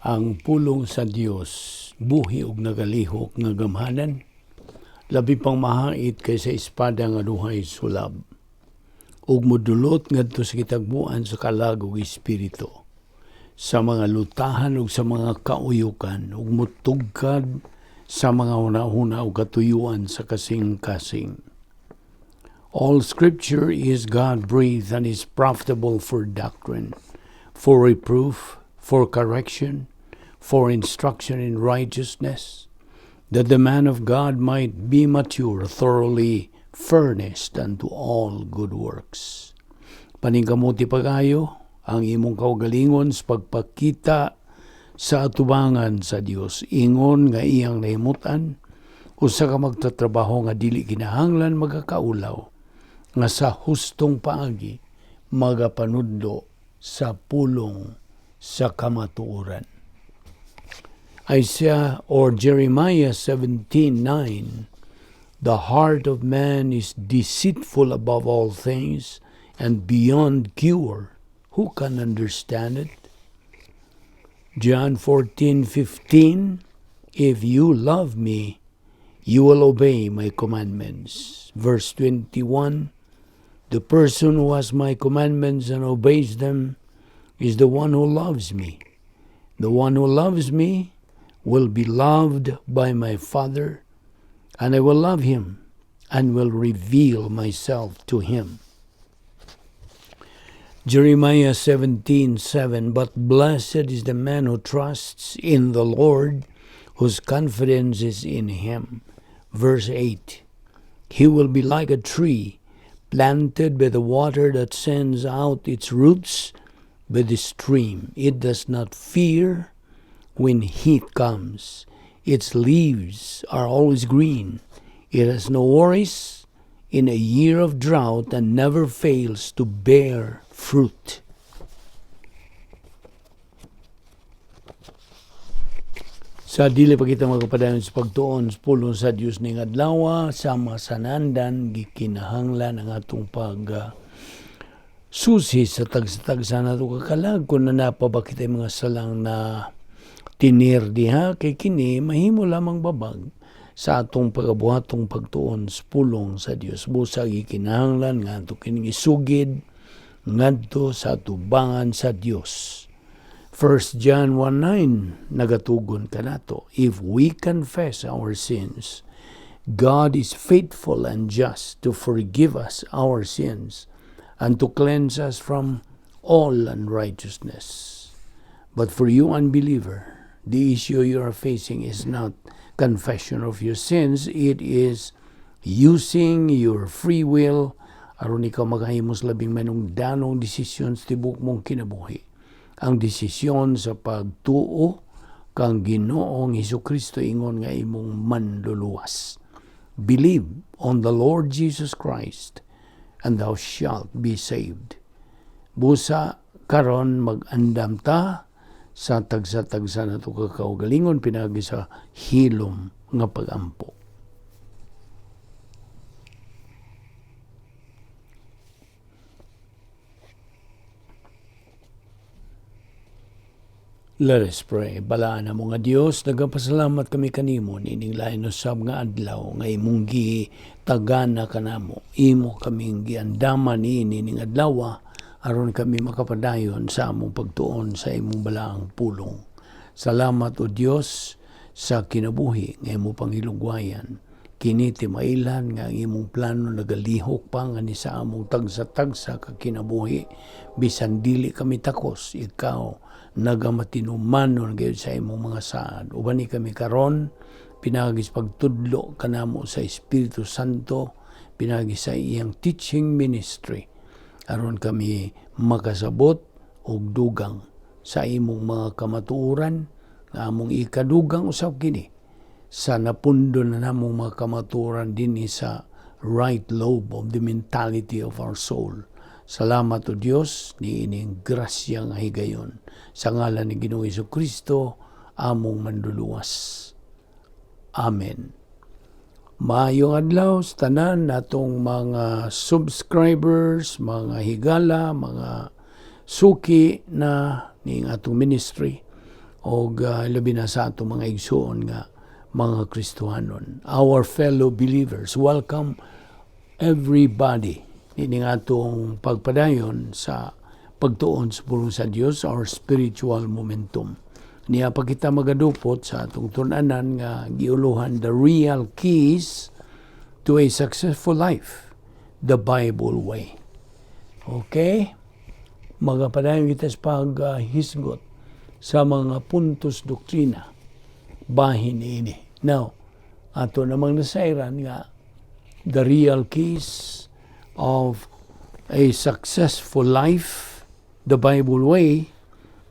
Ang pulong sa Dios buhi ug nagalihok nga gamhanan, labi pang mahait kaysa espada nga duhay sulab, ug modulot ngadto sa kitagbuan sa kalag ug espiritu, sa mga lutahan ug sa mga kauyukan, ug mutugkad sa mga hunahuna ug katuyuan sa kasing-kasing. All Scripture is God-breathed and is profitable for doctrine, for reproof, for correction, for instruction in righteousness, that the man of God might be mature, thoroughly furnished unto all good works. Paningkamuti pagayo ang imong kaugalingon sa pagpakita sa atubangan sa Dios, ingon nga iyang nahimutan, usa ka magtatrabaho nga dili kinahanglan magakaulaw, nga sa hustong paagi magapanudlo sa pulong sa kamatuoran. Isaiah or Jeremiah 17:9, the heart of man is deceitful above all things and beyond cure. Who can understand it? John 14:15, if you love me, you will obey my commandments. Verse 21, the person who has my commandments and obeys them is the one who loves me. The one who loves me will be loved by my Father, and I will love him and will reveal myself to him. Jeremiah 17:7, but blessed is the man who trusts in the Lord, whose confidence is in him. Verse 8, he will be like a tree planted by the water that sends out its roots by the stream. It does not fear when heat comes. Its leaves are always green. It has no worries in a year of drought and never fails to bear fruit. Sa dili pa kita magpadayon sa pagtuon sa pulong sa Dios ning adlaw, sama sa nandan gikinahanglan ang atong susi sa tagsa-tagsa nato kakalag kung nanapa kita mga salang na tinir diha kay kini mahimo lamang babag sa atong pagabuhatong pagtuon sa pulong sa Dios. Busa gikinahanglan nga ato kining isugid ngadto sa atubangan sa Dios. 1 John 1:9 nagatugon kanato, if we confess our sins, God is faithful and just to forgive us our sins and to cleanse us from all unrighteousness. But for you unbeliever, the issue you are facing is not confession of your sins, it is using your free will aron ikaw magahimos labing manong danong desisyon sa tibok mong kinabuhi. Ang desisyon sa pagtuo kang Ginoong Hesukristo ingon nga imong manluluwas. Believe on the Lord Jesus Christ and thou shalt be saved. Busa karon mag-andam ta sa tagsa-tagsa na ito kakaugalingon pinagi sa hilom nga pagampo. Let us pray. Balaan na mga Diyos, nagapasalamat kami kanimo nining lain usab nga adlaw nga imong gitagana kanamo. Imo kaming giandaman nining adlaw aron kami makapadayon sa among pagtuon sa imong balaang pulong. Salamat o Dios sa kinabuhi nga imo pangilugwayan. Kini timailan nga ang imong plano nagalihok pa nga ni sa among tagsa-tagsa ka kinabuhi. Bisan dili kami takos, ikaw nagamatinumanon gayud sa imong mga saad. Uban ni kami karon pinagis pagtudlo kanamo sa Espiritu Santo, pinagis sa iyang teaching ministry aron kami makasabot og dugang sa imong mga kamatuoran nga among ikadugang usab kini sa napundo na namong mga kamatuoran dinhi sa right lobe of the mentality of our soul. Salamat o Dios ni ining grasya nga higayon sa ngalan ni Ginoong Hesukristo among manluluwas. Amen. Maayong adlaw sa tanan natong mga subscribers, mga higala, mga suki na ning atong ministry. o labi na sa ato mga igsoon nga mga Kristohanon. Our fellow believers, welcome everybody. Ini nga itong pagpadayon sa pagtuon sa pulong sa Dios, our spiritual momentum. Niya pa kita magadupot sa atong tunanan nga giuluhan the real keys to a successful life, the Bible way. Okay? Magapadayon kita sa paghisgot sa mga puntos doktrina bahin ini. Now, ato namang nasairan nga the real keys of a successful life, the Bible way,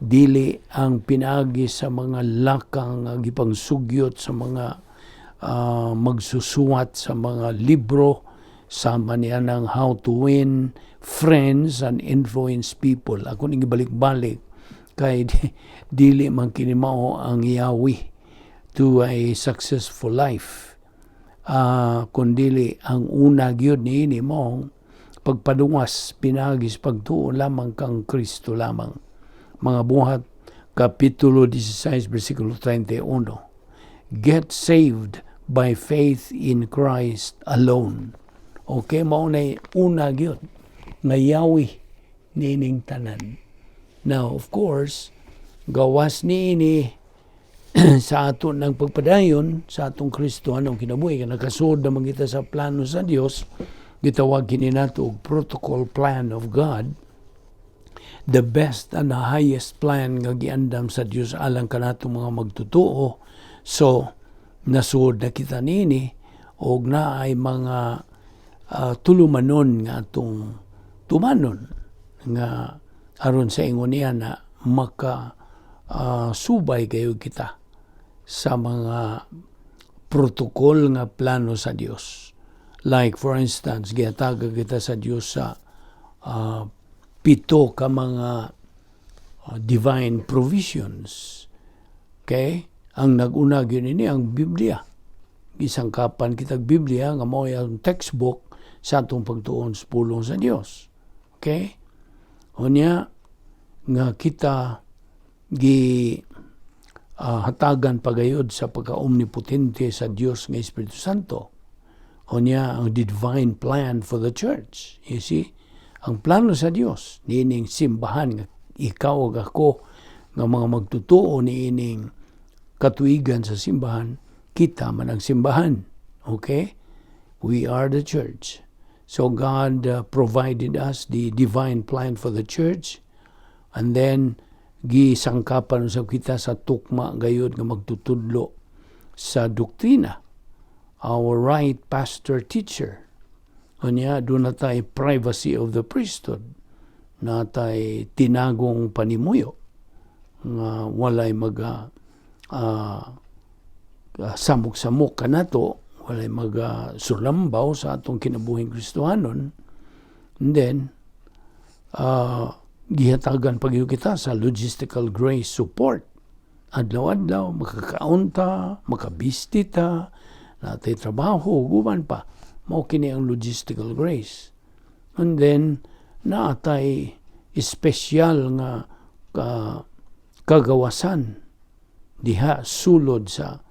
dili ang pinagi sa mga lakang gipangsugyot sa mga magsusuwat sa mga libro, sama niya ng How to Win Friends and Influence People. Ako nang ibalik-balik kay dili man kini mao ang yawi to a successful life. Kundili ang una gyud niini mo pagpadungas pinagis pagtuo lamang kang Kristo lamang. Mga Buhat kapitulo 16 bersikulo 31. Get saved by faith in Christ alone. Okay, mao na una gyud nga yawi niining tanan. Now, of course, gawas niini sa ato ng pagpadayon sa atong Kristohanong kinabuhi, nakasud naman kita sa plano sa Dios, gitawag kini nato og protocol plan of God, the best and the highest plan nga giandam sa Dios alang kanato mga magtutuo. So nasud na kita nini og naay mga tulumanon nga atong tumanon nga aron sa ingon niya na subay kayo kita sa mga protocol nga plano sa Dios. Like for instance, gihatag kita sa Dios sa 7 ka mga divine provisions. Okay? Ang nag-una gyud ini ang Biblia. Gisangkapan kitag Biblia nga mao ang textbook sa atong pagtuon sa pulong sa Dios. Okay? Unya nga kita hatagan pagayod sa pagka-omnipotente sa Dios nga Espiritu Santo. O niya ang divine plan for the church. You see, ang plano sa Dios, niining simbahan, nga ikaw ag ako, nga mga magtutuo niining katuigan sa simbahan, kita man ang simbahan. Okay? We are the church. So God provided us the divine plan for the church, and then gisangkapan sa kita sa tukma gayud nga magtutudlo sa doktrina. Our right pastor teacher. Unya doon na tayo privacy of the priesthood. Na tayo tinagong panimuyo. Nga walay samok-samok ka nato. Walay sulambaw sa atong kinabuhing Kristohanon. And then, gihatagan pagyo kita sa logistical grace support. Adlaw-adlaw, makakaunta, makabistita, natay trabaho, guban pa. Mao kini ang logistical grace. And then, naatay espesyal nga kagawasan diha sulod sa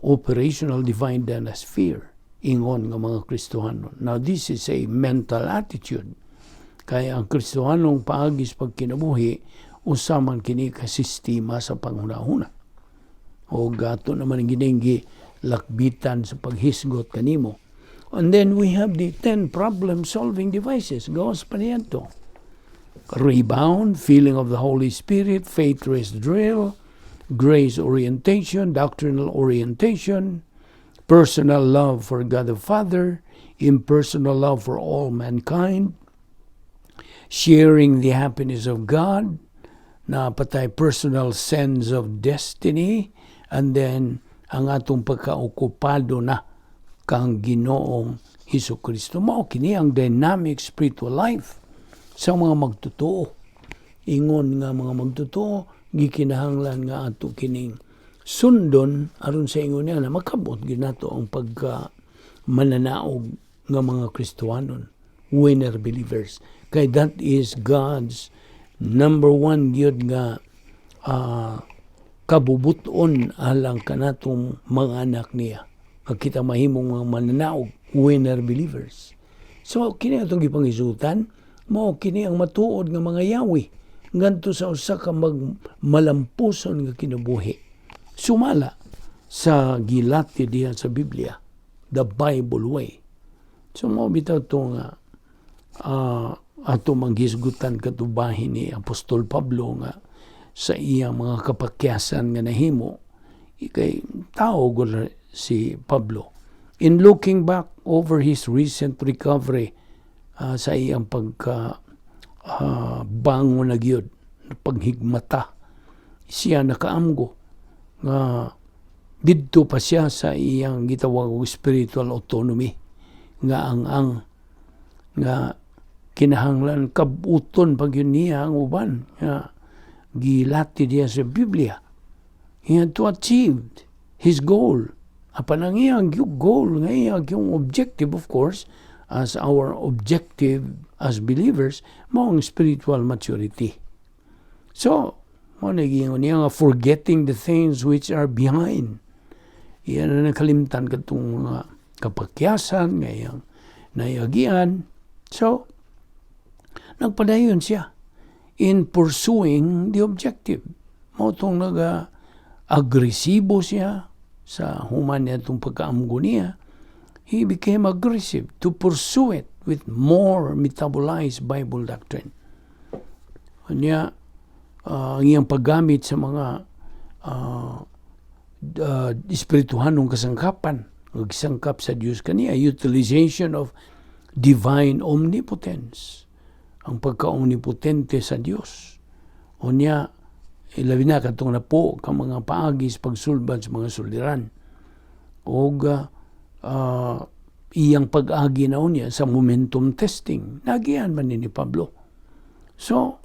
operational divine sphere ingon nga mga Kristohanon. Now, this is a mental attitude. Kaya ang Kristohanong paagis pagkinabuhi, usaman kini ka sistema sa panghunahuna. O gato naman ang ginenggi lakbitan sa paghisgot kanimo. And then we have the 10 problem-solving devices. Gawas pa niyan to. Rebound, feeling of the Holy Spirit, faith-raised drill, grace orientation, doctrinal orientation, personal love for God the Father, impersonal love for all mankind, sharing the happiness of God, na patay personal sense of destiny, and then ang atong pagkaokupado na kang Ginoong Hesukristo. Mao kini ang dynamic spiritual life sa mga magtotoo. Ingon nga mga magtotoo, gikinahanglan nga ato kining sundon aron sa ingon niya na makabot ginato ang pagka mananaog nga mga Kristohanon, winner believers. Kay that is God's number one gyud nga kabubuton alang kanatong mga anak niya. Kag kita mahimong mga mananaog, winner believers. So, kini atong gipangisutan, mao kini ang matuod nga mga yawi ngadto sa usa ka malampuson nga kinabuhi. Sumala sa gilati diha sa Biblia, the Bible way. So, mao bitaw to nga ato manghisgutan katubahin ni Apostol Pablo nga sa iyang mga kapakyasan nga nahimo kay tao gud si Pablo. In looking back over his recent recovery sa iyang bango na gyud, paghigmata, siya nakaamgo nga didto pa siya sa iyang gitawag og spiritual autonomy nga ang nga kinahanglan kabuton pag yun niya ang uban nga gilati diya sa Biblia. He had to achieve his goal. Apan ang iyang goal, nga iyang objective, of course, as our objective as believers, mao ang spiritual maturity. So, mao naging niya nga forgetting the things which are behind. Iyan na nakalimtan katong mga kapakyasan, nga iyang nayagian. So, nagpadayon siya in pursuing the objective. Mao tong agresibo siya sa human niya itong pagkaamgo niya. He became aggressive to pursue it with more metabolized Bible doctrine. Kanya, ang iyang paggamit sa mga espirituhanong kasangkapan, nagsangkap sa Diyos kaniya, utilization of divine omnipotence, ang pagka-omnipotente sa Diyos. O niya, ilabi na katong na po ka mga paagis pagsulbad sa mga suliran. O iyang pag-agi na niya sa momentum testing. Nagiyan man ni Pablo. So,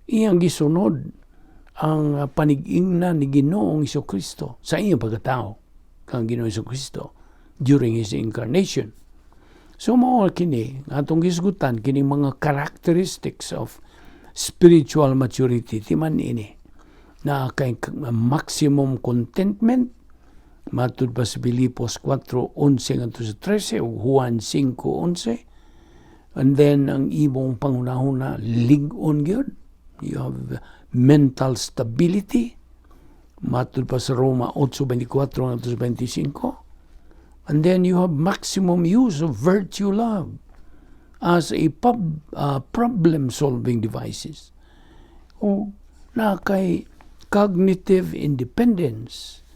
iyang gisunod ang panig-ingnan ni Ginoong Jesucristo sa iyang pagkatao kang Ginoong Jesucristo during his incarnation. So, mao kini atong gisgutan kini mga characteristics of spiritual maturity timan ini na kay maximum contentment matud pa sa Filipos 4:11 ngadto sa 13 ug Juan 5:11. And then ang ibong pangunahon na lig-on gyud, you have mental stability matud pa sa Roma 8:24 ngadto sa 25. And then you have maximum use of virtue love as a problem-solving devices. O na kay cognitive independence,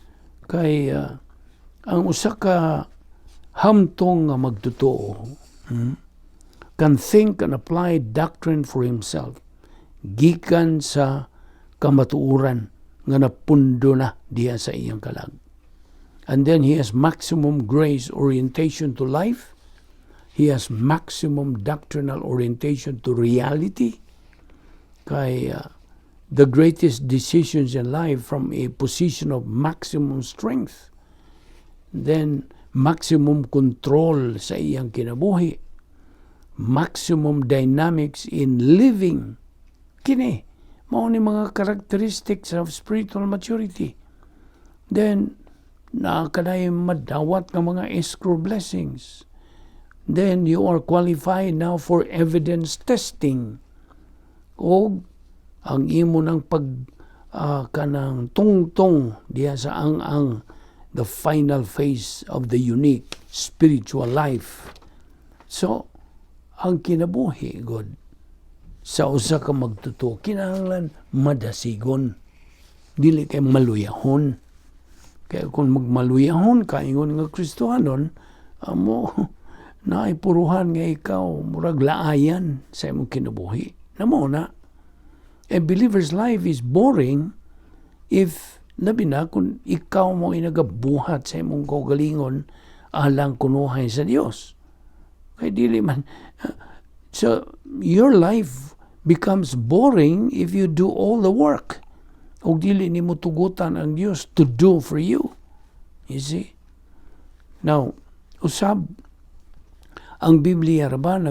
kay ang usa ka hamtong nga magtotoo can think and apply doctrine for himself gikan sa kamatuoran nga napundo na diya sa iyang kalag. And then he has maximum grace orientation to life. He has maximum doctrinal orientation to reality. Kay the greatest decisions in life from a position of maximum strength. Then maximum control sa iyang kinabuhi. Maximum dynamics in living. Kini, mao ni mga characteristics of spiritual maturity. Then, nakakadayo madawat ng mga escrow blessings. Then, you are qualified now for evidence testing. O, ang imo ng kanang tungtong diya sa ang the final phase of the unique spiritual life. So, ang kinabuhi, God, sa usa ka magtuto, kinahanglan madasigon. Dili kay maluyahon. Kaya kung magmaluyahon ka, ingon nga Kristohanon, amo, naipuruhan nga ikaw, murag laayan sa imong kinabuhi. Namo na, a believer's life is boring if, labi na, kung ikaw mo inagabuhat sa imong kaugalingon alang kunuhay sa Dios. Kaya dili man. So, your life becomes boring if you do all the work. O dili ni mo tugutan ang Dios to do for you. You see? Now, usab, ang Biblia ba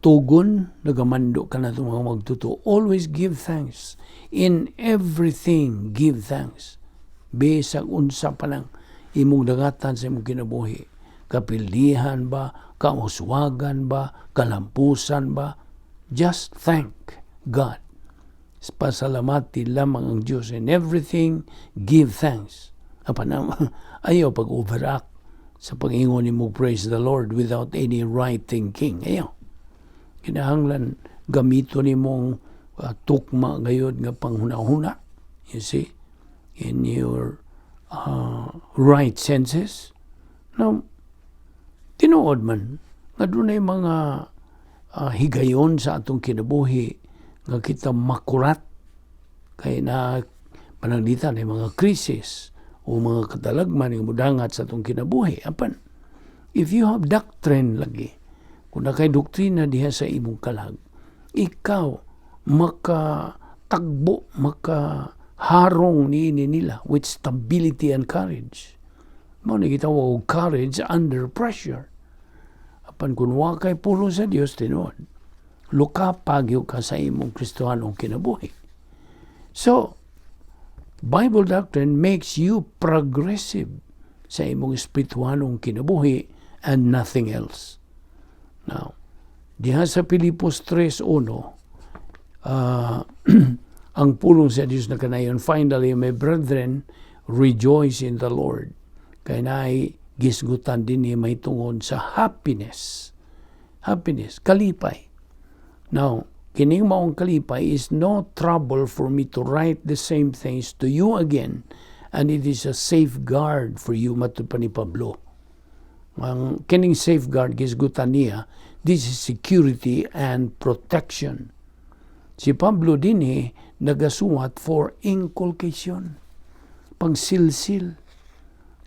tugon, nagamando ka na itong mga magtuto. Always give thanks. In everything, give thanks. Besag unsa pa lang imong dagatan sa imong kinabuhi. Kapildihan ba, kauswagan ba, kalampusan ba, just thank God. Pasalamati lamang ang Diyos. In everything, give thanks. Ayaw pag-overact sa pag-ingon mo praise the Lord without any right thinking. Ayaw. Kinahanglan gamito ni mong tukma gayod nga panghuna-huna. You see? In your right senses. Now, tinuod man, nga doon ay mga higayon sa atong kinabuhi nga kita makurat kay na pananglitan ay mga krisis o mga katalagman nga mudangat sa atong kinabuhi. Apan, if you have doctrine lagi, kung na kay doktrina diha sa imong kalag, ikaw makatagbo, makaharong niini nila with stability and courage. Mao ni gitawag og courage under pressure. Apan kung wa kay pulong sa Dios tinuod, lukapag yung ka sa imong Kristohanong kinabuhi. So, Bible doctrine makes you progressive sa imong espirituhanong kinabuhi and nothing else. Now, diha sa Pilipos 3:1, ang pulong sa Diyos na kanayon, finally, my brethren, rejoice in the Lord. Kaya naay gisgutan din niya may tungod sa happiness. Happiness, kalipay. Now, kining maong kalipay is no trouble for me to write the same things to you again, and it is a safeguard for you, matupan ni Pablo. Ang kining safeguard gisgutan niya, this is security and protection. Si Pablo din nagasuwat for inculcation, pagsilsil.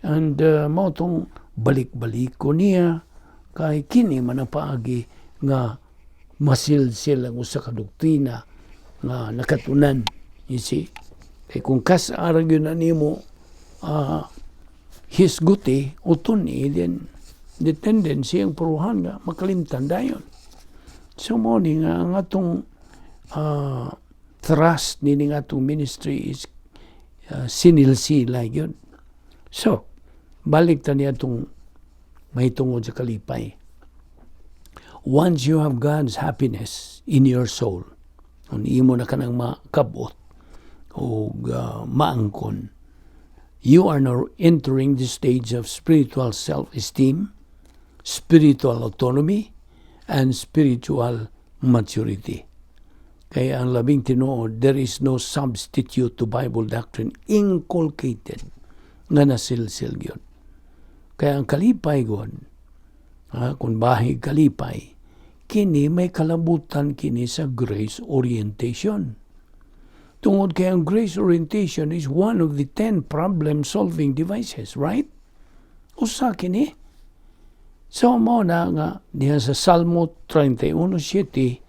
And mautong balik-balik ko niya kay kini man ang paagi nga masilsil ang usa ka doktrina nga nakatunan. You see? Kay kung kasarag yun na nimo hisguti o tuni, then the tendency ang puruhan nga makalimtan dayon. So mo ni nga ang atong thrust ni nga atong ministry is sinilsila yun. So, balik ta niya itong may tungod sa kalipay. Once you have God's happiness in your soul, kung imo na ka nang makabot o maangkon, you are now entering the stage of spiritual self-esteem, spiritual autonomy, and spiritual maturity. Kaya ang labing tinuod, there is no substitute to Bible doctrine inculcated nga nasilsil yun. Kaya ang kalipay God, kung bahig kalipay, kini may kalabutan kini sa grace orientation. Tungod kaya ang grace orientation is one of the 10 problem-solving devices, right? Usa kini. So, mo na nga, diha sa Salmo 31:7,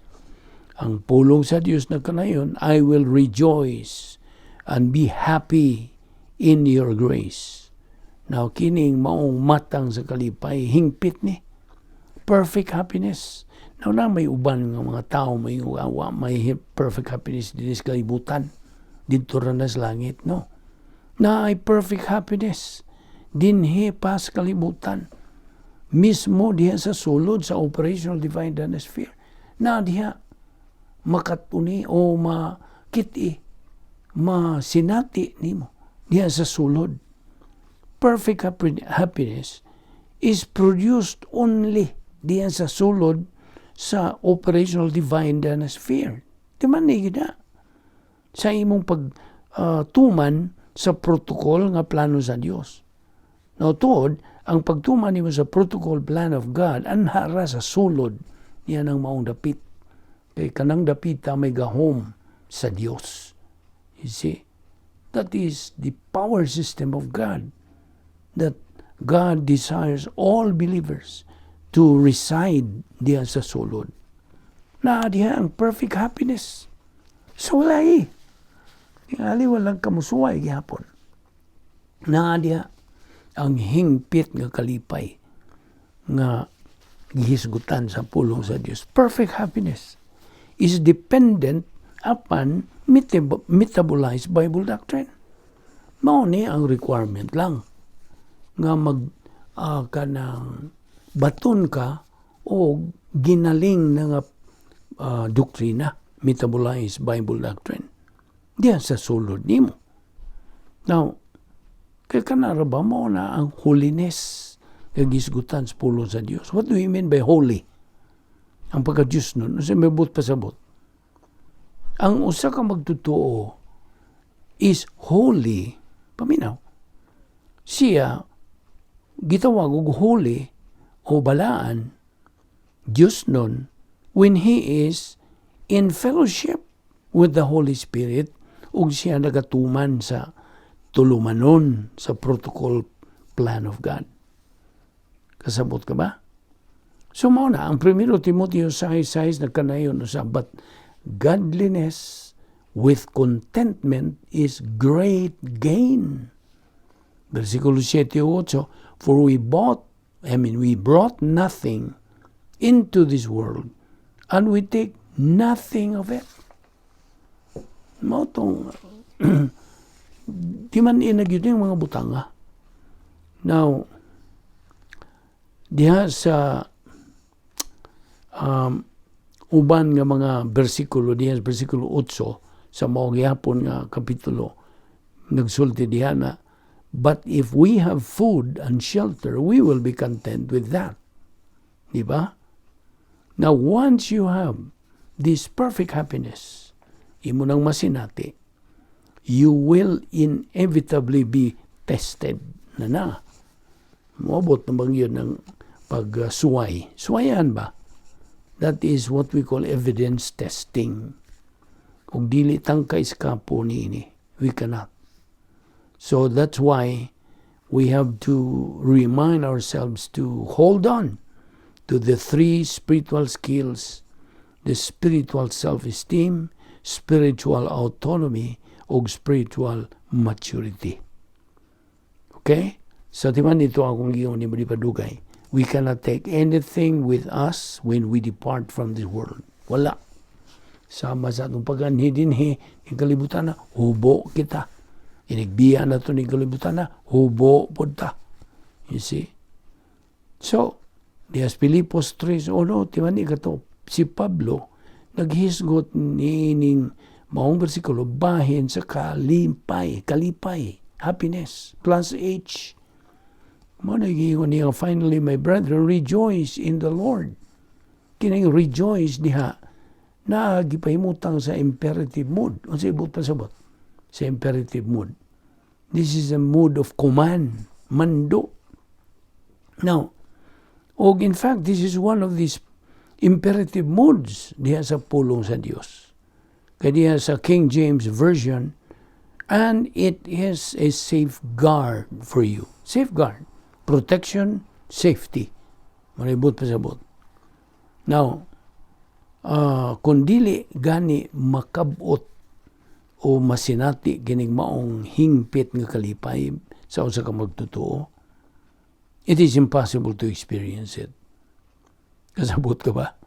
ang pulong sa Diyos na kanayon, I will rejoice and be happy in your grace. Now, kining maong matang sa kalipay, hingpit ni. Perfect happiness. Now, na may uban ng mga tao, may perfect happiness din sa kalibutan. Dito rin na sa langit, no? Na ay perfect happiness. Dinhi pa sa kalibutan. Mismo diha sa sulod sa operational divine dynasty. Na diha makatuni o makiti, masinati nimo diha sa sulod. Perfect happiness is produced only diyan sa sulod sa operational divine dynasty. Di man na sa imong pagtuman sa protocol nga plano sa Dios. Now, tuod, ang pagtuman nimo sa protocol plan of God, anhara sa sulod niya ng maong dapit. Kay kanang dapita may gahom sa Dios. You see? That is the power system of God. That God desires all believers to reside diyan sa sulod. Na diya ang perfect happiness. So wala tingali walang kamusuway gihapon. Na diya ang hingpit nga kalipay nga gihisgutan sa pulong sa Dios. Perfect happiness is dependent upon metabolized Bible doctrine. Mao ni ang requirement lang nga kanang baton ka o ginaling na nga doktrina, metabolized Bible doctrine. Diyan sa sulod nimo. Now, kaya kanara ba mo na ang holiness kagisgutan sa pulong sa Dios? What do we mean by holy? Ang pagka-Diyos nun, kasi may but pasabot. Ang usa ka magtutuo is holy, paminaw. Siya, gitawag og holy o balaan, Diyos nun, when He is in fellowship with the Holy Spirit, ug siya nagatuman sa tulumanon sa protocol plan of God. Kasabot ka ba? So mao na, ang 1 Timoteo 6:6 nagkanayon sa but godliness with contentment is great gain. Versikulo 7:8, for we brought nothing into this world and we take nothing of it. Mao tong di man inagyud yung mga butanga. Now, diha sa uban nga mga bersikulo, diha sa bersikulo 8 sa mao gihapon nga kapitulo, nagsulti diha na, but if we have food and shelter, we will be content with that. Di ba? Now, once you have this perfect happiness, imo nang masinati, you will inevitably be tested na. Moabot na bang yun ng pag-suway. Suwayan ba? That is what we call evidence testing. Kung dili tangka iskapo niini, we cannot. So that's why we have to remind ourselves to hold on to the 3 spiritual skills, the spiritual self-esteem, spiritual autonomy, o spiritual maturity. Okay? So, timan ito akong giyon ni Padugay. We cannot take anything with us when we depart from this world. Wala. Sama sa itong pag-anhi dinhi, yung kalibutan na, hubo kita. Inigbiya na ito ng kalibutan na, hubo po ta. You see? So, Dias Pilipos 3, timan ito, si Pablo, naghisgot nining maong bersikulo, bahin sa kalipay, happiness, plus H. Managingon niya, finally, my brethren, rejoice in the Lord. Kining rejoice diha, nagipahimutang sa imperative mood. O sa ibut pasabot, sa imperative mood. This is a mood of command, mando. Now, in fact, this is one of these imperative moods diha sa pulong sa Dios. Kaya sa King James Version, and it is a safeguard for you. Safeguard. Protection, safety. Maribot pa sabot. Now, kung dili gani makabot o masinati gining maong hingpit nga kalipay sa usa ka magtutuo, it is impossible to experience it. Kasabot ka ba?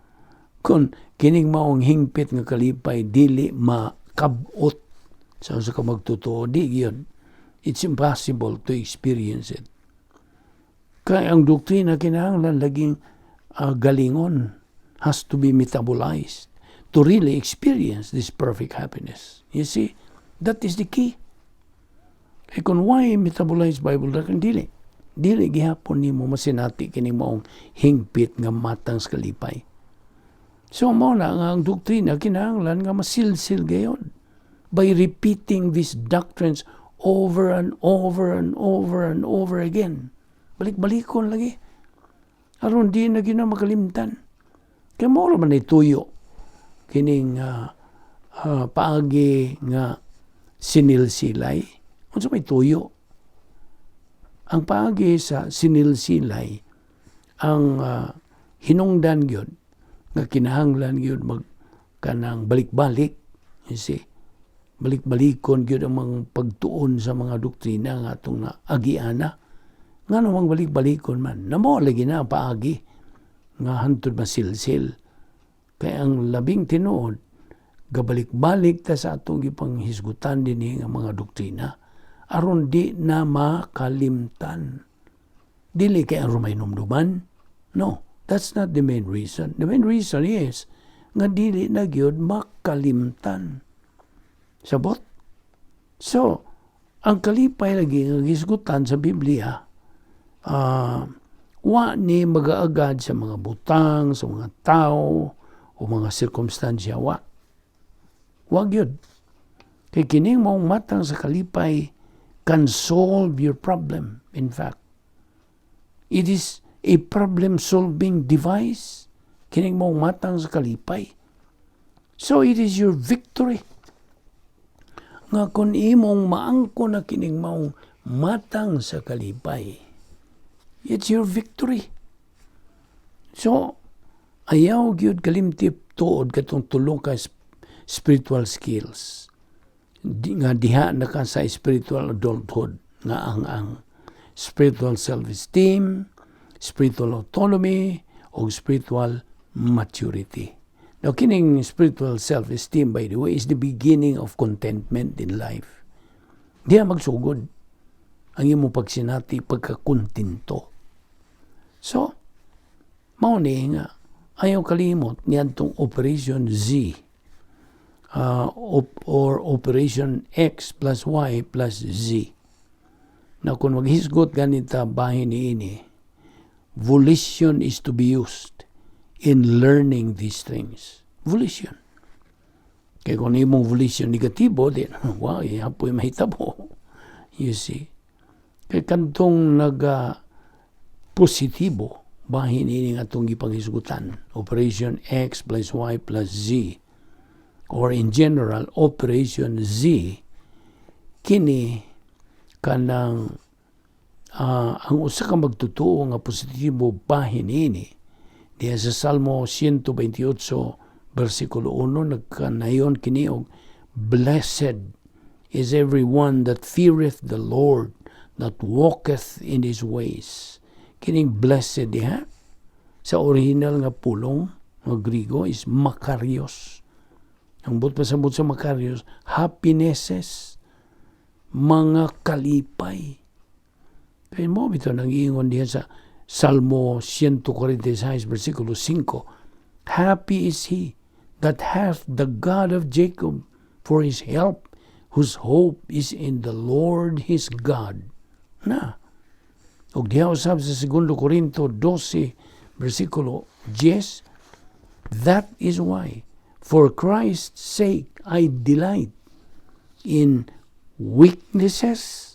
Kung kining maong hingpit nga kalipay dili makabot sa usa ka magtutuo, di yun. It's impossible to experience it. Kaya ang doktrina kinahanglan laging galingon, has to be metabolized to really experience this perfect happiness. You see, that is the key. E kung why metabolized Bible doctrine, dili gihapon nimo masinati kini maong hingpit nga matang sa kalipay. So mo na nga ang doktrina kinahanglan nga masilsil gayon by repeating these doctrines over and over and over and over again. Balik-balikon lagi. Aron di na gina makalimtan. Kaya mo man ituyo kining paagi nga sinilsilay. Unsa may tuyo? Ang paagi sa sinilsilay, ang hinungdan gyud nga kinahanglan gyud kanang balik-balik, you see, balik-balikon gyud ang mga pagtuon sa mga doktrina nga atong agiana. Nga namang balik-balikon man, namo lagi na ang paagi nga hantod masilsil. Kaya ang labing tinuod, gabalik-balik ta sa atong gipanghisgutan dinhi nga mga doktrina aron di na makalimtan. Dili kay aron may numduman. No, that's not the main reason. The main reason is nga dili na gyud makalimtan. Sabot? So, ang kalipay lagi nga gisgutan sa Biblia, wa ni magaagad sa mga butang, sa mga tao, o mga sirkumstansya, wa. Wa gyud. Kay kining maong matang sa kalipay can solve your problem, in fact. It is a problem-solving device. Kining maong matang sa kalipay. So, it is your victory. Nga kung imong maangko na kining maong matang sa kalipay, it's your victory. So, ayaw gyud kalimtip tuod katong tulo ka spiritual skills. Nga diha na ka sa spiritual adulthood nga ang spiritual self-esteem, spiritual autonomy, o spiritual maturity. Now, kining spiritual self-esteem, by the way, is the beginning of contentment in life. Diya magsugod ang imo pagsinati, pagkakuntinto. So, mao ni nga, ayaw kalimot niyadtong Operation Z or Operation X plus Y plus Z. Na kung maghisgot ganita bahin niini, volition is to be used in learning these things. Volition. Kaya kung imong volition negatibo, then, wow, hapoy mahitabo. You see? Kaya kantong positibo, bahin ini nga itong ipanghisgutan. Operation X plus Y plus Z. Or in general, Operation Z, kini kanang ang usa ka magtutuo nga positibo bahin ini. Diya sa Salmo 128, versikulo 1, nagkanayon kiniog, blessed is everyone that feareth the Lord, that walketh in His ways. Kining blessed diha, sa original nga pulong, nga Grigo, is makarios. Ang pasabot sa makarios, happinesses, mga kalipay. Kaya mo, ito nang iingon diha sa Salmo 146, versikulo 5, happy is he that hath the God of Jacob for his help, whose hope is in the Lord his God. Na. Og diha usab sa 2 Korinto 12, versikulo 10, that is why, for Christ's sake, I delight in weaknesses.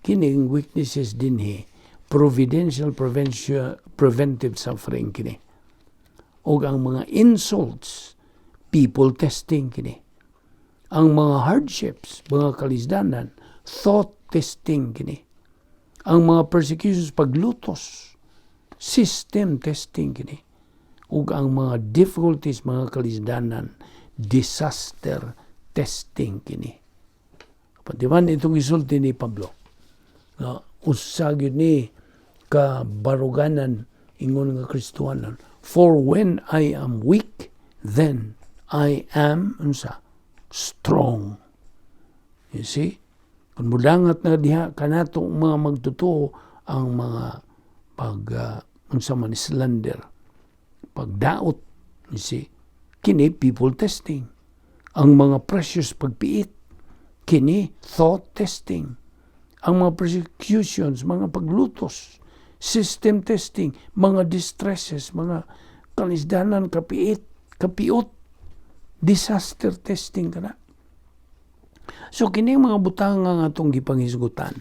Kining weaknesses dinhi, providential preventive suffering kini. O ang mga insults, people testing kini. Ang mga hardships, mga kalisdanan, thought testing kini. Ang mga persecutions, paglutos, system testing kini. O ang mga difficulties, mga kalisdanan, disaster testing kini. Patiman itong isulti ni Pablo. Usag yun ni kabaruganan ingon nga Kristuhanan. For when I am weak, then I am strong. You see? Kung mudangat na diha kanatong mga magtutuo ang mga slander, pagdaot, you see? Kini people testing. Ang mga precious pagpiit, kini thought testing. Ang mga persecutions, mga paglutos, system testing, mga distresses, mga kalisdanan, kapiot, disaster testing ka na. So, kini mga butang nga itong gipanghisgutan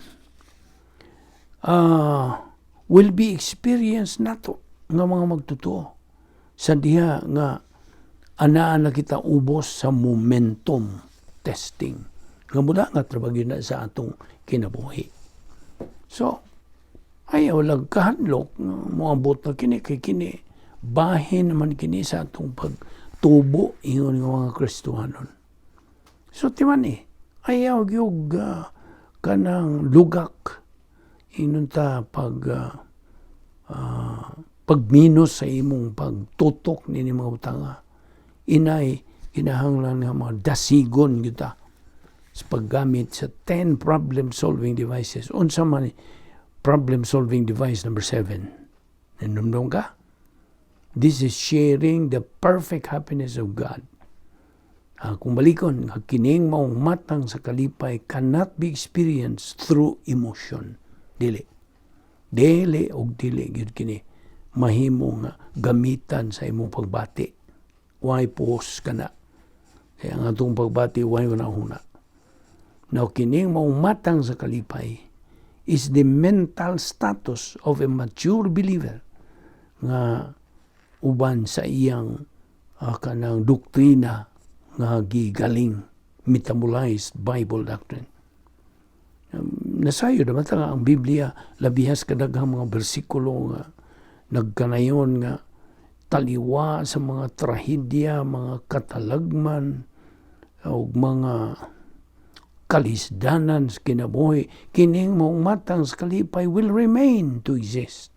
will be experienced nato nga mga magtutuo. Sa diha nga anaan na kita ubos sa momentum testing. Nga mula nga trabagyo na sa atong kinabuhi. So, ayaw lang kahanlok, moabot na kini, kay kini, bahin naman kini sa atong pagtubo, ingon ng mga Kristuhanon. So, timan ayaw yung kanang lugak, inunta pagminos sa imong pagtutok nini mga butanga. Inay kinahanglan nga mga dasigon kita sa paggamit sa 10 problem-solving devices. Unsa man problem-solving device number 7? Nanumdum ka? This is sharing the perfect happiness of God. Kung balikon, kining maong matang sa kalipay cannot be experienced through emotion. Dili og dili gyud kini mahimo nga gamitan sa imong pagbati. Why pause kana? Kaya ang atong pagbati why una-una. Now kining maong matang sa kalipay is the mental status of a mature believer nga uban sa iyang kanang doktrina nga gigaling metabolized Bible doctrine. Nasayo naman nga ang Biblia labihas kadaghang mga bersikulo nga nagkanayon nga taliwa sa mga trahedya, mga katalagman o mga kalisdanan sa kinabuhi. Kining maong matang sa kalipay will remain to exist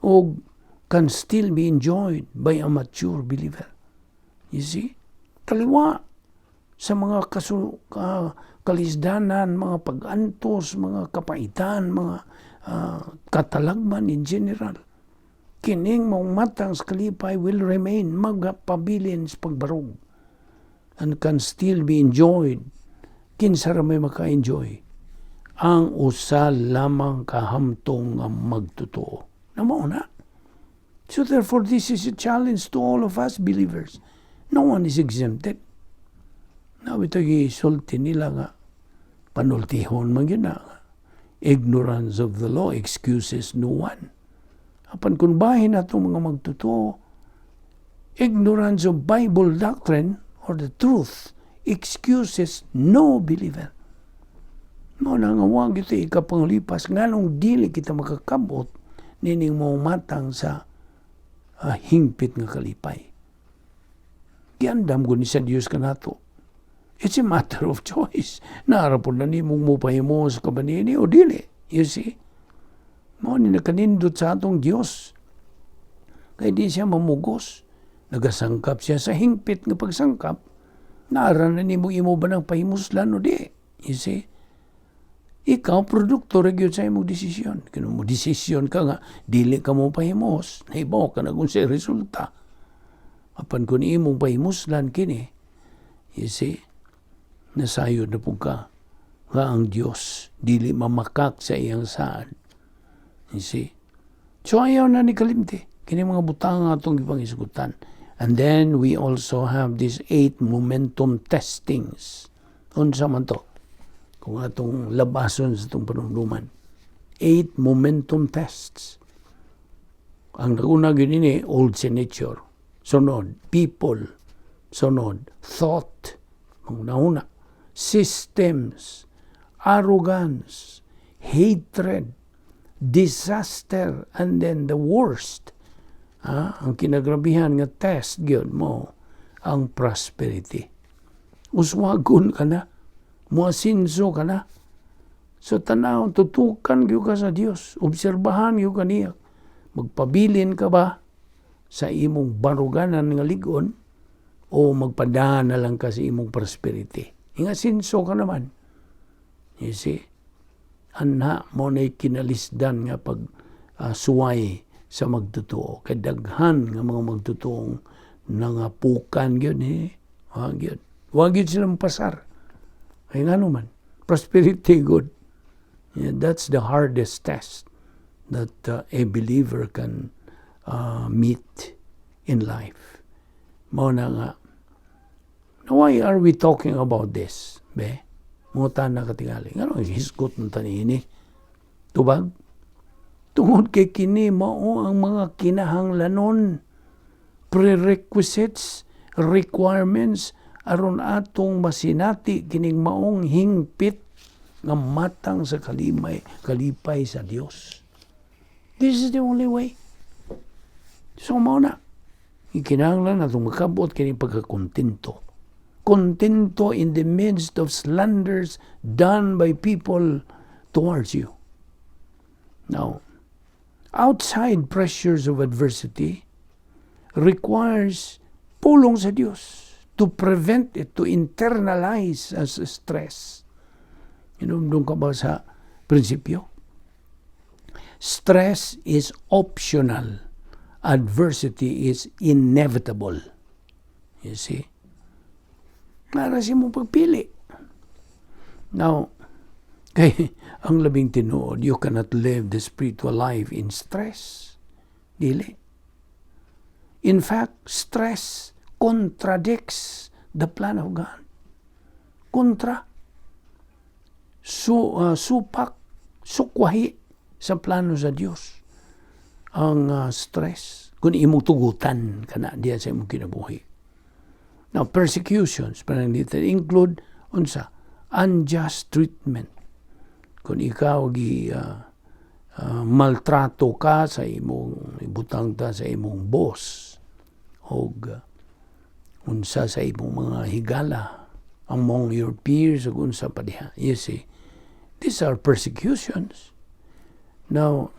o can still be enjoyed by a mature believer. You see? Taliwa sa mga kalisdanan, mga pag-antos, mga kapaitan, mga katalagman in general. Kining maong matang sa kalipay will remain magpabilin sa pagbarog and can still be enjoyed. Kinsa ra may maka-enjoy? Ang usa lamang kahamtong nga magtotoo. Namo na. So therefore, this is a challenge to all of us believers. No one is exempted. Now, ito gisulti nila nga panultihon man yun na. Ignorance of the law excuses no one. Apan kung bahin na itong mga magtotoo, ignorance of Bible doctrine or the truth excuses no believer. Mao na nga wag ito ikapanglipas nganong dili kita makakabot nining mo matang sa hingpit nga kalipay. Giandam ko ni sa Diyos ka nato. It's a matter of choice. Naarapon na ni mong mupahimo sa kabanini o dili. You see? Mao ni nakanindot sa atong Diyos. Kaya di siya mamugos. Nagasangkap siya sa hingpit nga pagsangkap. Naara na ni mo imo ba ng pahimuslan o di. You see? Ikaw, produkto rin yun sa imong desisyon. Kaya mo desisyon ka nga, dili ka mo pahimos. Naibaw ka na kung sa resulta. Apan kung imong pahimuslan kini, you see, nasayo na po ka nga ang Diyos dili mamakak sa iyang saan. You see? So ayaw na ni kalimti. Kini mga butang atong ipangisgutan. And then we also have these 8 momentum testings. Unsa man to? Kung atong labason sa itong panumduman. 8 momentum tests. Ang nauna gini old signature. Sunod, people. Sunod, thought. Ang nauna, systems, arrogance, hatred, disaster, and then the worst. Ang kinagrabihan nga test gyud mo ang prosperity. Uswagon ka na, muasinso ka na. So tanaw, tutukan gyud ka sa Dios, obserbahan gyud ka niya. Magpabilin ka ba sa imong baruganan nga ligon o magpadahan na lang ka sa imong prosperity? Nga sinso ka naman. You see? Anha mo na'y kinalisdan nga pag suway sa magtotoo. Kay daghan nga mga magtotoong nangapukan yun Wag yun. Wag yun silang pasar. Ay nga naman. Prosperity good. Yeah, that's the hardest test that a believer can meet in life. Mao na nga. Now, why are we talking about this? Be? Mungutan na katingali. Nga hisgot ng tanini. Tubag? Tungod kay kini mao ang mga kinahanglanon, prerequisites, requirements aron atong masinati kining maong hingpit nga matang sa kalipay sa Dios. This is the only way. So mao na. Ikinahanglan atong makabot kining pagkakontento. Kontento in the midst of slanders done by people towards you. Now, outside pressures of adversity requires pulong sa Diyos to prevent it, to internalize as stress. Doon ka ba sa prinsipyo? Stress is optional. Adversity is inevitable. You see? Klarasin mo pagpili. Now, ang labing tinuod, you cannot live the spiritual life in stress. Dili. In fact, stress contradicts the plan of God. Kontra. Supak, sukwahi sa plano sa Diyos. Ang stress. Kung imong tugutan ka na diya sa imong kinabuhi. Now, persecutions, parang dito, include, unsa, unjust treatment. Kung ikaw maltrato ka sa imong, ibutang ta sa imong boss, o unsa sa imong mga higala among your peers, o unsa pa diha. You see, these are persecutions. Now,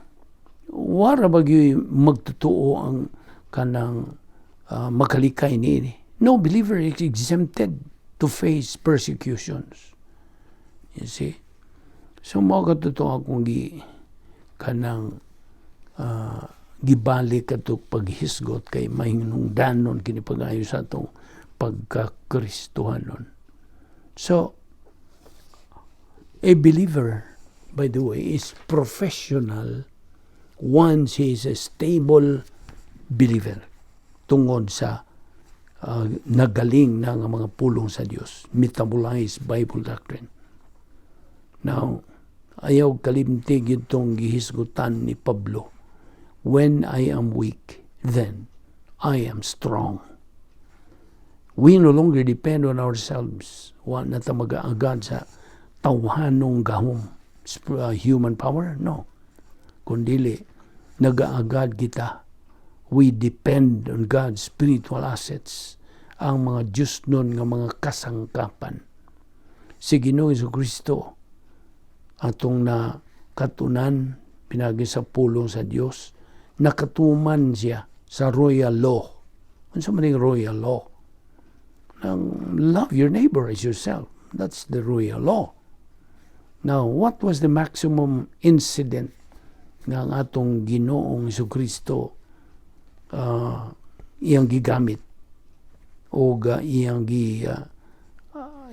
wara ba gyud magtutuo ang kanang makalikay niini? No believer is exempted to face persecutions. You see? So, mo katutuo akong kanang gibalik ato paghisgot kay mahinungdanon kini pag-ayo sa atong pagkakristohanon. So, a believer, by the way, is professional once he is a stable believer tungod sa nagaling na nga mga pulong sa Dios, metabolized Bible doctrine. Now, ayaw kalimtig itong gihisgutan ni Pablo. When I am weak, then I am strong. We no longer depend on ourselves. Wa na ta mag-aagad sa tawhanong gahom, human power? No. Kundili, nag-aagad kita. We depend on God's spiritual assets, ang mga Diyos nun nga mga kasangkapan. Si Ginoong Jesucristo, atong na katunan, pinagi sa pulong sa Diyos, nakatuman siya sa royal law. Ano sa maning royal law? Love your neighbor as yourself. That's the royal law. Now, what was the maximum incident ng atong Ginoong Jesucristo iyang gigamit o iyang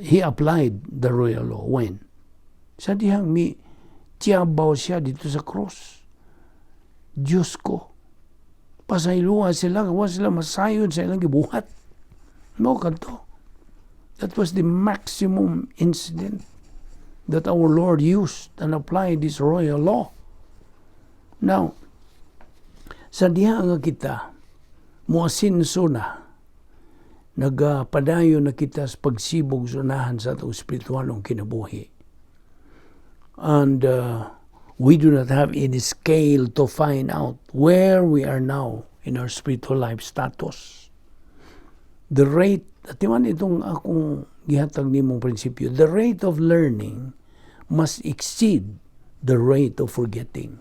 he applied the royal law when? Sa dihang tiyabaw siya dito sa cross. Diyos ko, pasayloa sila, kawa sila masayod sa ilang gibuhat. No, kanto. That was the maximum incident that our Lord used and applied this royal law. Now, sa diha nga kita, muasinso na, nagapadayo na kita sa pagsibog sunahan sa itong spiritualong kinabuhi. And we do not have any scale to find out where we are now in our spiritual life status. The rate, at iman itong akong gihatag nimong prinsipyo, the rate of learning must exceed the rate of forgetting.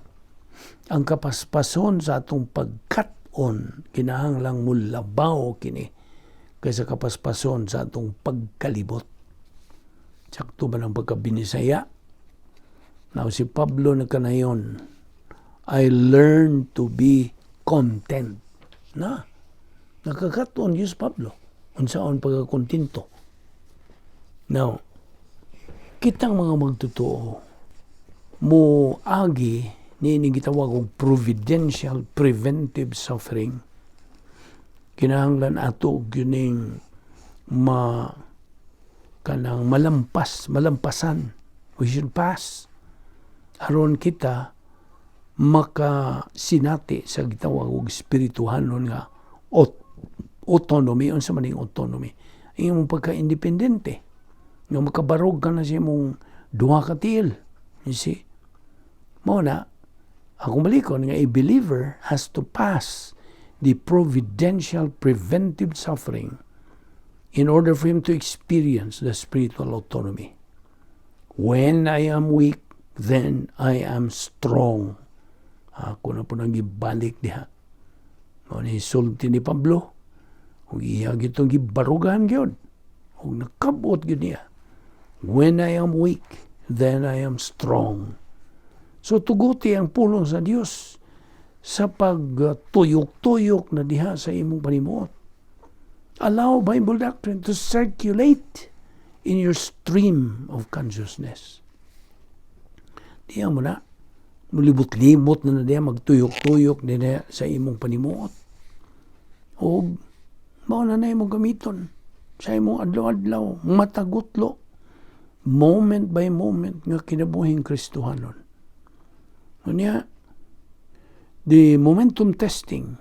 Ang kapaspason sa atong pagkat-on, kinahanglang mulabaw kini, kaysa kapaspason sa atong pagkalibot. Sakto ba ng pagkabinisaya? Now, si Pablo na kanayon, I learned to be content. Nakakaton Diyos Pablo. Unsaon pagkakontinto. Now, kitang mga magtotoo, mo agi, ni gitawag og providential preventive suffering. Kinahanglan ato gining kanang malampasan. We should pass. Aron kita makasinati sa gitawag og espirituhanon nga autonomy. Unsa maning autonomy? Ang imong pagka-independente. Nga makabarog ka na sa imong duha ka tiil. You see? Mao na, akong balikon nga a believer has to pass the providential preventive suffering in order for him to experience the spiritual autonomy. When I am weak, then I am strong. Ako na po nang gibalik diha. O ni sulti ni Pablo, ug iya gitong gibarugan gyud. Ug nakabot gyud niya. When I am weak, then I am strong. So tuguti ang pulong sa Dios sa pagtuyok-tuyok na diha sa imong panimuot. Allow Bible doctrine to circulate in your stream of consciousness. Diya mo na, mulibot-libot na diya, magtuyok-tuyok na sa imong panimuot. O, mao na imong gamiton sa imong adlaw-adlaw, matagutlo, moment by moment nga kinabuhing Kristohanon. Unya, the momentum testing,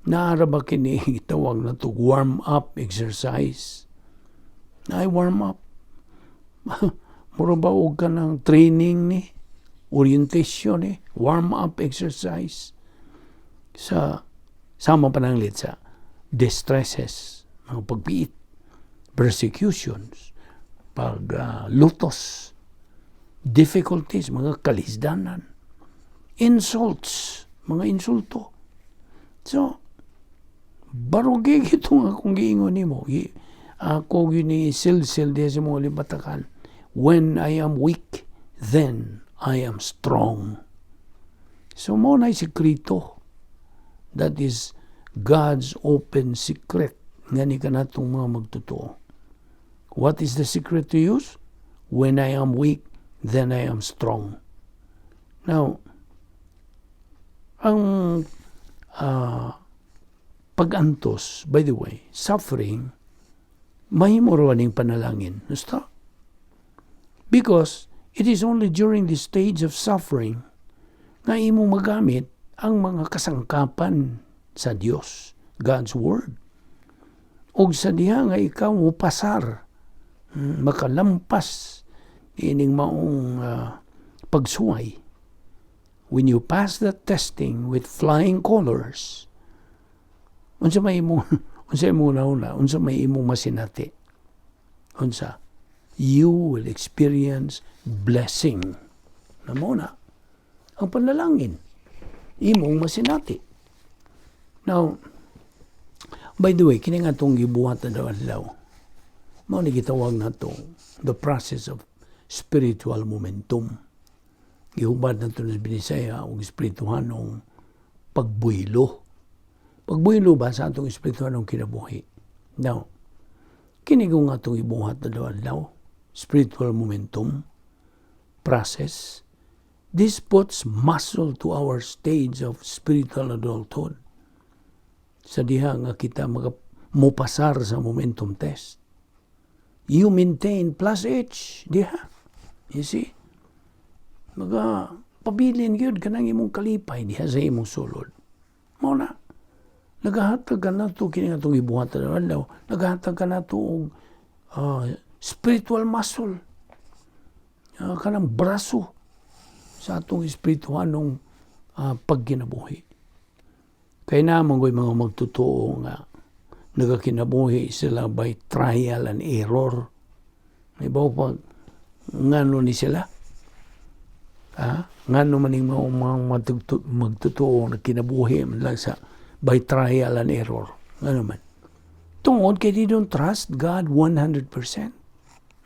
naara ba kini itawag na to warm-up exercise? Ay, warm-up. Mura ba og ka ng training ni, orientation ni, warm-up exercise sa sama pananglit sa distresses, mga pagpiit, persecutions, paglutos, difficulties, mga kalisdanan, insults, mga insulto. So, barugi itong akong giingon nimo. Ako gini silsil diya sa mga libatakan. When I am weak, then I am strong. So, mo na'y sekreto. That is God's open secret. Nga ni ka natong mga magtotoo. What is the secret to use? When I am weak, then I am strong. Now, ang pag-antos, by the way, suffering, mahimo rawaning panalangin. Basta? Because it is only during the stage of suffering na imo magamit ang mga kasangkapan sa Dios, God's Word. Og sa diha nga ikaw mo pasar, makalampas ining maong pagsuway. When you pass that testing with flying colors, unsa may imo una, unsa may imo masinati. Unsa? You will experience blessing. Namo na ang panalangin imong masinati. Now, by the way, kini nga itong gibuhat na daw, mao ni gitawag na ito the process of spiritual momentum. Gihubad na ito sa Bisaya o espirituhanong pagbuylo. Pagbuylo ba sa atong espirituhanong kinabuhi? Now, kini nga itong gibuhat na daw, spiritual momentum process. This puts muscle to our stage of spiritual adulthood. Sa diha nga kita mupasar sa momentum test. You maintain plus H, diha. You see? Pabilin yun ka nang imong kalipay diha sa imong sulod. Mao na. Nagahatag ka na ito, kini nga itong ibuhat na daw, nagahatag ka na ito spiritual muscle. Kanang braso sa atong espirituhanong pagkinabuhi. Kaya naman ko'y mga magtotoo nga nagakinabuhi sila by trial and error. May ba pa ngano ni sila? Ngano man yung mga magtotoo na kinabuhi lang sa by trial and error. Ngano man. Tungod kay they don't trust God 100%.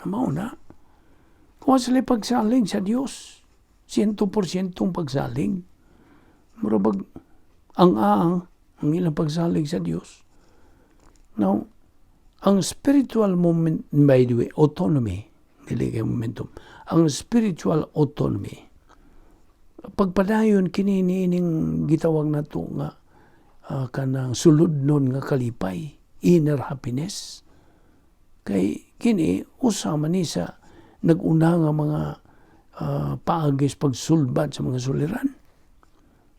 Namaw na. Kung sila pagsaling sa Diyos, 100% pagsaling. Marabag ang ilang pagsalig sa Diyos. Now, ang spiritual moment, by the way, autonomy, dili kay momentum, ang spiritual autonomy, pagpadayon kinining gitawag na to nga kanang sulod nun nga kalipay, inner happiness. Kay kini, usama ni sa nag-una nga mga paagis pagsulbad sa mga suliran.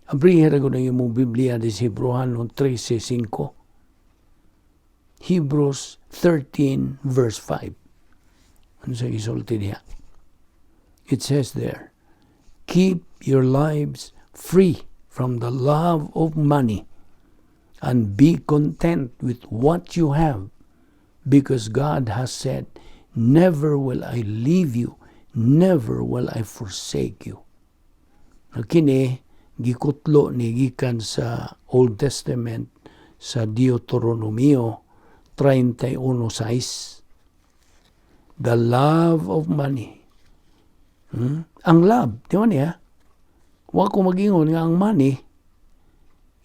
Abrihere ko na yung mong Biblia di Hebreano 13:5. Hebrews 13 verse 5. Ano sa isulti niya? It says there, keep your lives free from the love of money and be content with what you have, because God has said, never will I leave you, never will I forsake you. Kini gikutlo ni gikan sa Old Testament sa Deuteronomio 31:6. The love of money. Ang love, di ba niya? Wa ko mag-ingon nga ang money,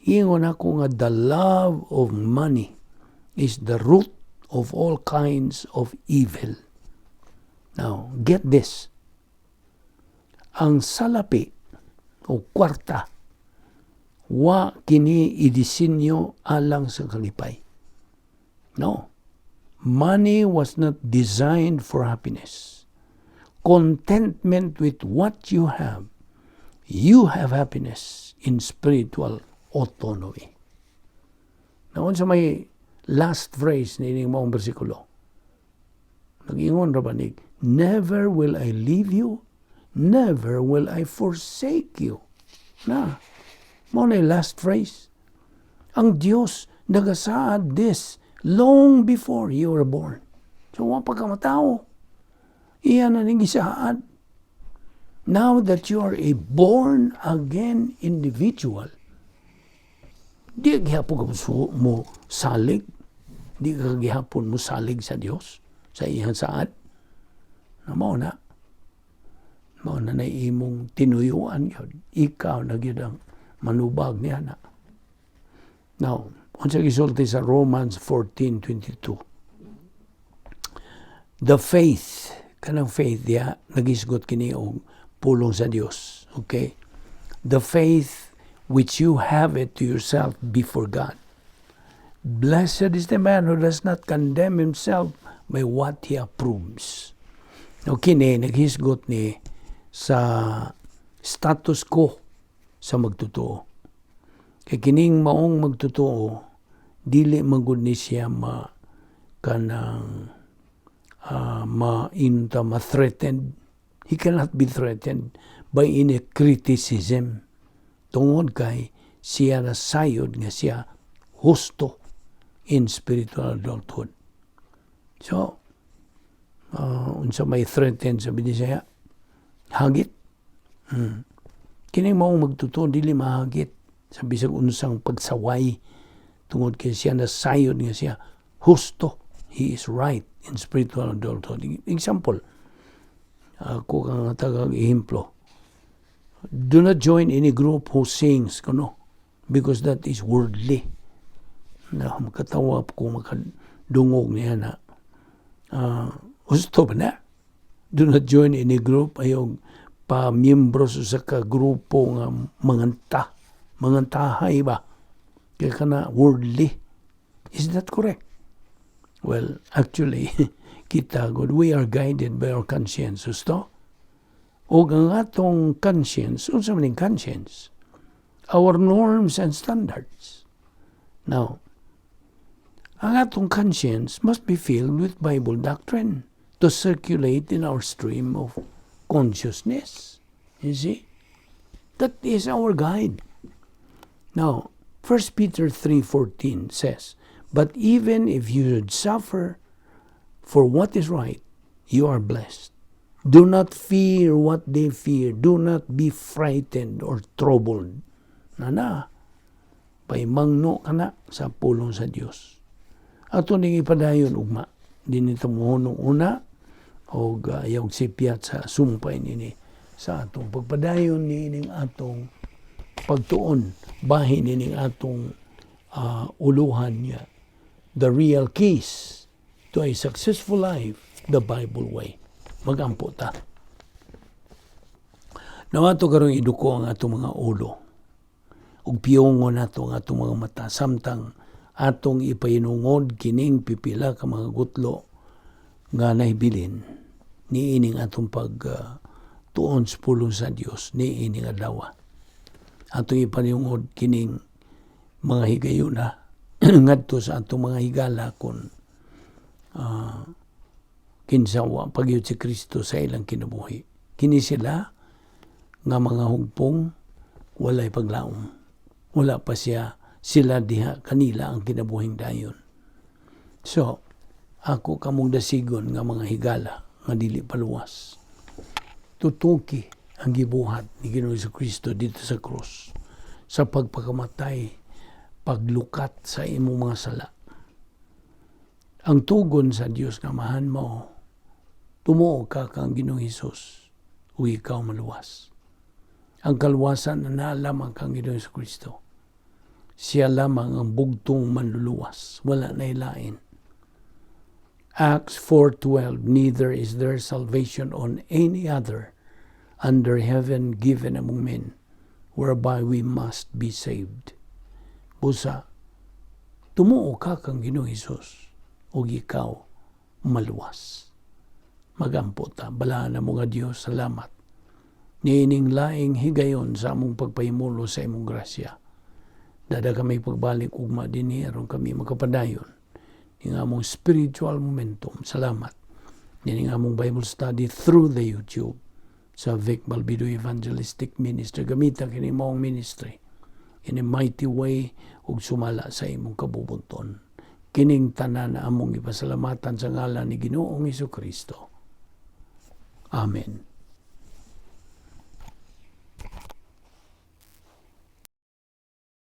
ingon ako nga the love of money is the root of all kinds of evil. Now, get this. Ang salapi o kwarta, wa kini idisenyo alang sa kalipay. No. Money was not designed for happiness. Contentment with what you have happiness in spiritual autonomy. Naon sa may last phrase ni ining maong bersikulo. Nag-ingon ra ba ni, never will I leave you, never will I forsake you. Na, mo na last phrase. Ang Diyos nagasaad this long before you were born. So, wa pa ka matao. Iyan na ning gisaad. Now that you are a born-again individual, di gihapon mo salig, di ka gihapon mo salig sa Dios, sa iyang saad. Mao na imong tinuyuan yun. Ikaw na gyud ang manubag niya na. Now, unsa gisulti sa Romans 14:22. The faith, kanang faith diya, nagisgot kini og pulong sa Dios. Okay? The faith which you have it to yourself before God. Blessed is the man who does not condemn himself by what he approves. Okay, naghisgot ni sa status quo sa magtotoo. Kay kining maong magtotoo, dili magud ni siya ma-threatened. He cannot be threatened by any criticism. Tungod kay siya na sayod nga siya husto in spiritual adulthood. So, unsa may threaten sa Bisaya, hagit. Kining maong magtotoo, dili mahagit sa bisag unsang pagsaway. Tungod kay siya na sayod nga siya husto. He is right in spiritual adulthood. Example, ako kang tagag ehemplo. Do not join any group who sings, because that is worldly. Na makatawa ko, makadungog niya na. Gusto ba na? Do not join any group, ayong pa-miyembro sa ka-grupo nga mangantahay ba? Kaya ka na worldly. Is that correct? Well, actually, kita God, we are guided by our conscience. Gusto? O ang atong conscience, unsa man ang conscience? Our norms and standards. Now, ang atong conscience must be filled with Bible doctrine to circulate in our stream of consciousness. You see? That is our guide. Now, 1 Peter 3:14 says, but even if you should suffer for what is right, you are blessed. Do not fear what they fear. Do not be frightened or troubled. Paimangno ka na sa pulong sa Dios. Ato ning ipadayon ugma. Dinito mo nung una, o ayaw sipyat sa sumpay nini sa atong pagpadayon nining atong pagtuon. Bahin nining atong uluhan niya. The real keys to a successful life, the Bible way. Magampo ta. Nawato karong iduko ang atong mga ulo. Ug piyongon nato ang atong mga mata samtang atong ipainungod kining pipila ka mga gutlo nga nahibilin ni ining atong tuon sa pulong sa Dios ni ining adlaw. Atong ipanungod kining mga higayuna ngadto sa atong mga higala kon kinsawa pagyud si Kristo sa ilang kinabuhi. Kini sila nga mga hugpong walay paglaom. Wala pa sila diha kanila ang kinabuhing dayon. So, ako kamong dasigon nga mga higala nga dili paluwas. Tutuki ang gibuhat ni Ginoong Kristo dito sa krus. sa pagpakamatay, paglukat sa imong mga sala. Ang tugon sa Dios nga mahan mo, tumuo ka kang Ginoong Hesus, o ikaw maluwas. Ang kaluwasan na naalamang kang Ginoong Kristo. Siya lamang ang bugtong manluluwas, wala na ilain. Acts 4:12, neither is there salvation on any other under heaven given among men, whereby we must be saved. Busa, tumuo ka kang Ginoong Hesus, o ikaw maluwas. Magampo ta, balaan na mga Diyos, salamat. Niining laing higayon sa among pagpahimulo sa imong grasya. Dada kami pagbalik ugma dinhi aron kami makapadayon. Ning among spiritual momentum, salamat. Ning among Bible study through the YouTube sa Vic Balbido Evangelistic Ministry. Gamita kini maong ministry in a mighty way ug sumala sa imong kabubunton. Kining tanan na among ipasalamatan sa ngalan ni Ginoong Hesukristo. Amen.